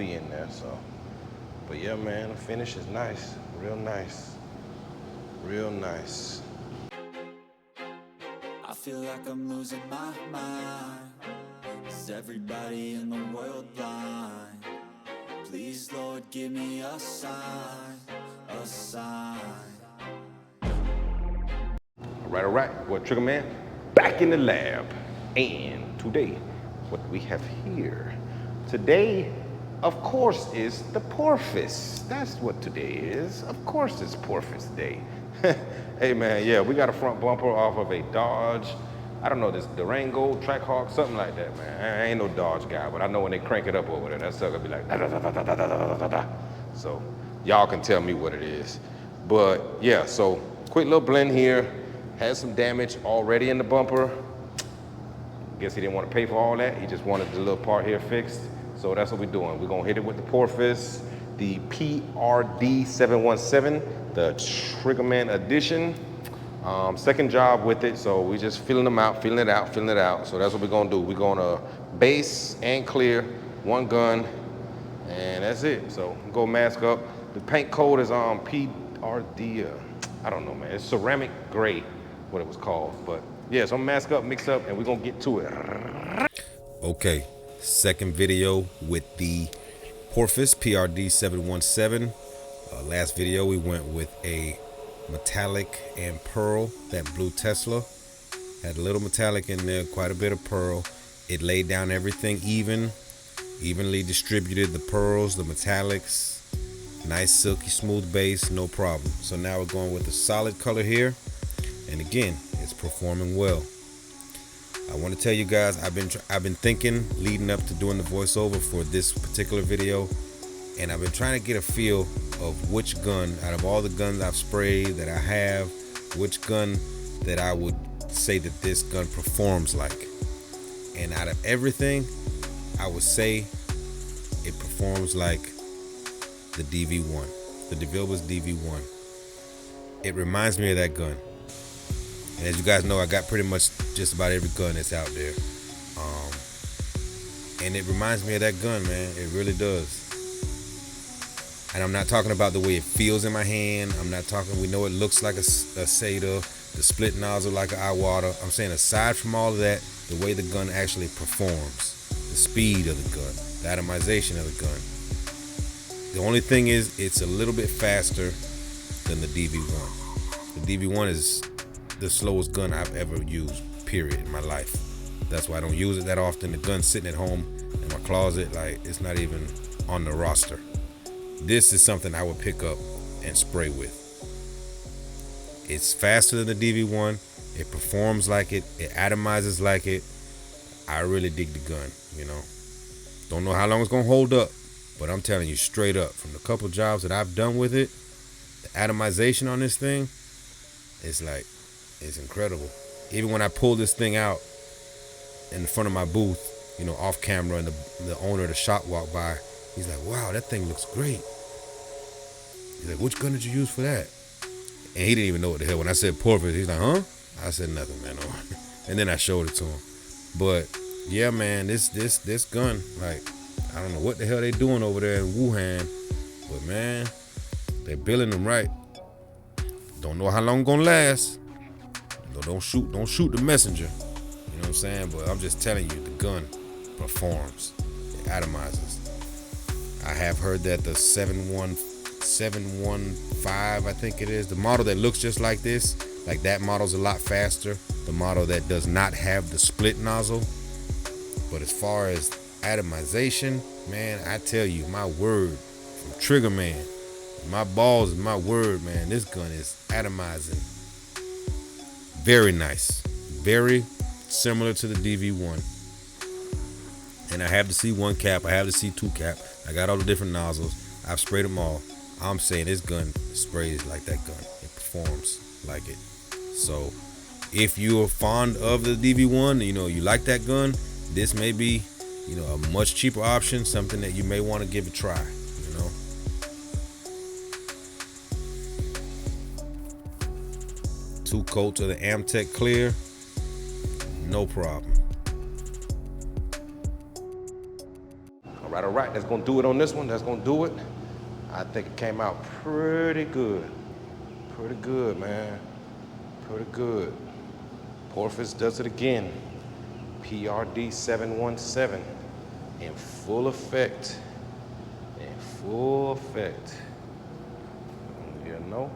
be in there. So, but yeah, man, the finish is nice, real nice, real nice. I feel like I'm losing my mind. Is everybody in the world blind? Please, Lord, give me a sign, a sign. All right, boy, Trigger Man, back in the lab. And today, what we have here, today, of course, is the Porpoise. That's what today is. Of course, it's Porpoise Day. Hey, man, yeah, we got a front bumper off of a Dodge. I don't know, this Durango, Trackhawk, something like that, man. I ain't no Dodge guy, but I know when they crank it up over there, that sucker be like, da, da, da, da, da, da, da, da, da. So y'all can tell me what it is. But yeah, so quick little blend here. Had some damage already in the bumper. Guess he didn't want to pay for all that. He just wanted the little part here fixed. So that's what we're doing. We're gonna hit it with the Porpoise, the PRD 717, the Triggerman edition. Second job with it, so we just feeling them out, feeling it out, feeling it out. So that's what we're gonna do. We're gonna base and clear, one gun, and that's it. So go mask up. The paint code is PRD, I don't know, man. It's ceramic gray, what it was called. But yeah, so I'm mask up, mix up, and we're gonna get to it. Okay, second video with the Porpoise PRD 717. Last video we went with a metallic and pearl, that blue Tesla. Had a little metallic in there, quite a bit of pearl. It laid down everything evenly distributed the pearls, the metallics. Nice silky smooth base, no problem. So now we're going with a solid color here, and again, it's performing well. I want to tell you guys, I've been thinking leading up to doing the voiceover for this particular video, and I've been trying to get a feel of which gun out of all the guns I've sprayed that I have, which gun that I would say that this gun performs like. And out of everything, I would say it performs like the DV1, the DeVilbiss DV1. It reminds me of that gun. And as you guys know, I got pretty much just about every gun that's out there. And it reminds me of that gun, man. It really does. And I'm not talking about the way it feels in my hand. I'm not talking, we know it looks like a Sata, the split nozzle like an Iwata. I'm saying aside from all of that, the way the gun actually performs, the speed of the gun, the atomization of the gun. The only thing is, it's a little bit faster than the DV1. The DV1 is the slowest gun I've ever used, period, in my life. That's why I don't use it that often. The gun's sitting at home in my closet, like it's not even on the roster. This is something I would pick up and spray with. It's faster than the DV1. It performs like it. It atomizes like it. I really dig the gun, you know. Don't know how long it's gonna hold up, but I'm telling you straight up, from the couple jobs that I've done with it, the atomization on this thing, it's incredible. Even when I pulled this thing out in front of my booth, you know, off camera, and the owner of the shop walked by, he's like, wow, that thing looks great. He's like, which gun did you use for that? And he didn't even know what the hell. When I said Porpoise, he's like, huh? I said nothing, man. And then I showed it to him. But yeah, man, this gun, like, I don't know what the hell they doing over there in Wuhan, but man, they're building them right. Don't know how long gonna last. Don't shoot the messenger. You know what I'm saying? But I'm just telling you, the gun performs. It atomizes. I have heard that the 715, I think it is, the model that looks just like this, like that model's a lot faster. The model that does not have the split nozzle. But as far as atomization, man, I tell you, my word, from Trigger Man, my balls is my word, man. This gun is atomizing. Very nice. Very similar to the DV1. And I have the C1 cap, I have the C2 cap, I got all the different nozzles, I've sprayed them all. I'm saying this gun sprays like that gun. It performs like it. So if you're fond of the DV1, you know, you like that gun, this may be, you know, a much cheaper option, something that you may want to give a try, you know. Two coats of the Amtech Clear, no problem. all right. That's gonna do it on this one. That's gonna do it. I think it came out pretty good. Pretty good, man. Pretty good. Porpoise does it again. PRD 717 in full effect. In full effect. You know?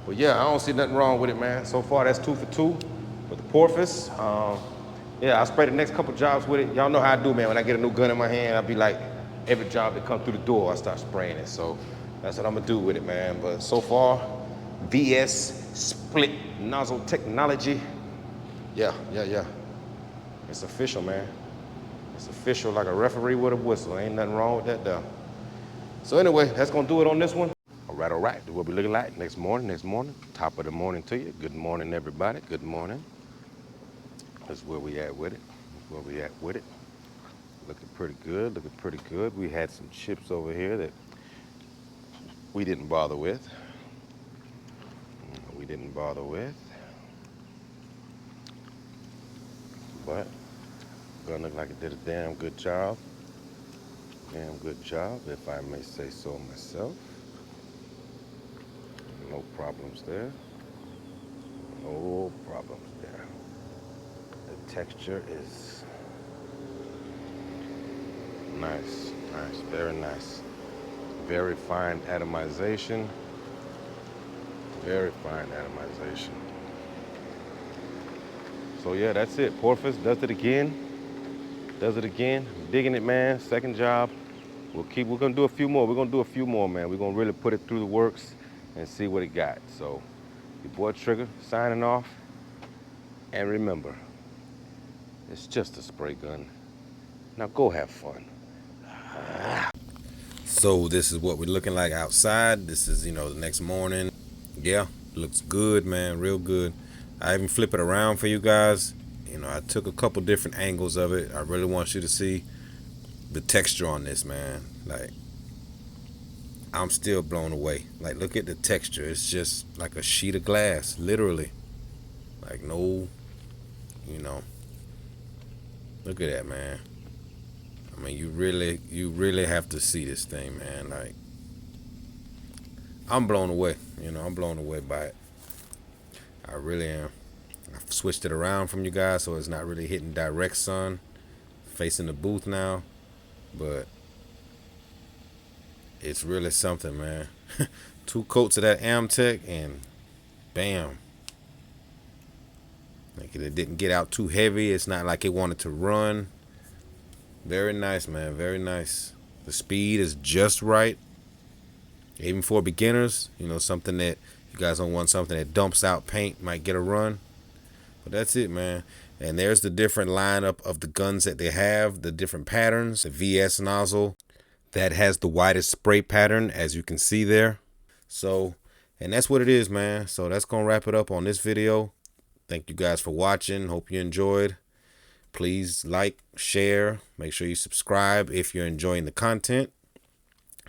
But yeah, I don't see nothing wrong with it, man. So far, that's 2 for 2 with the Porpoise. Yeah, I'll spray the next couple jobs with it. Y'all know how I do, man. When I get a new gun in my hand, I'll be like, every job that comes through the door, I start spraying it. So that's what I'm gonna do with it, man. But so far, VS split nozzle technology. Yeah. It's official, man. It's official like a referee with a whistle. Ain't nothing wrong with that, though. So anyway, that's gonna do it on this one. All right. What we looking like next morning. Top of the morning to you. Good morning, everybody. Good morning. That's where we at with it. Looking pretty good. We had some chips over here that we didn't bother with. But gonna look like it did a damn good job. If I may say so myself. No problems there. The texture is nice, very nice. Very fine atomization. So yeah, that's it. Porpoise does it again. Digging it, man. Second job. We're gonna do a few more. Man. We're gonna really put it through the works and see what it got. So your boy Trigger signing off. And remember, it's just a spray gun. Now go have fun. So this is what we're looking like outside. This is, the next morning. Yeah, looks good, man, real good. I even flip it around for you guys. I took a couple different angles of it. I really want you to see the texture on this, man. Like, I'm still blown away. Like, look at the texture. It's just like a sheet of glass, literally. Like, no, look at that, man. I mean, you really have to see this thing, man. Like, I'm blown away. I'm blown away by it. I really am. I've switched it around from you guys, so it's not really hitting direct sun, facing the booth now, but it's really something, man. 2 coats of that Amtech and bam. Like, it didn't get out too heavy. It's not like it wanted to run. Very nice, man. Very nice. The speed is just right. Even for beginners, something that you guys don't want something that dumps out paint, might get a run. But that's it, man. And there's the different lineup of the guns that they have, the different patterns. The VS nozzle that has the widest spray pattern, as you can see there. So, and that's what it is, man. So that's going to wrap it up on this video. Thank you guys for watching. Hope you enjoyed. Please like, share, make sure you subscribe if you're enjoying the content.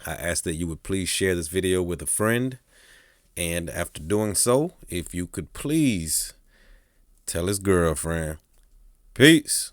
I ask that you would please share this video with a friend. And after doing so, if you could please tell his girlfriend. Peace.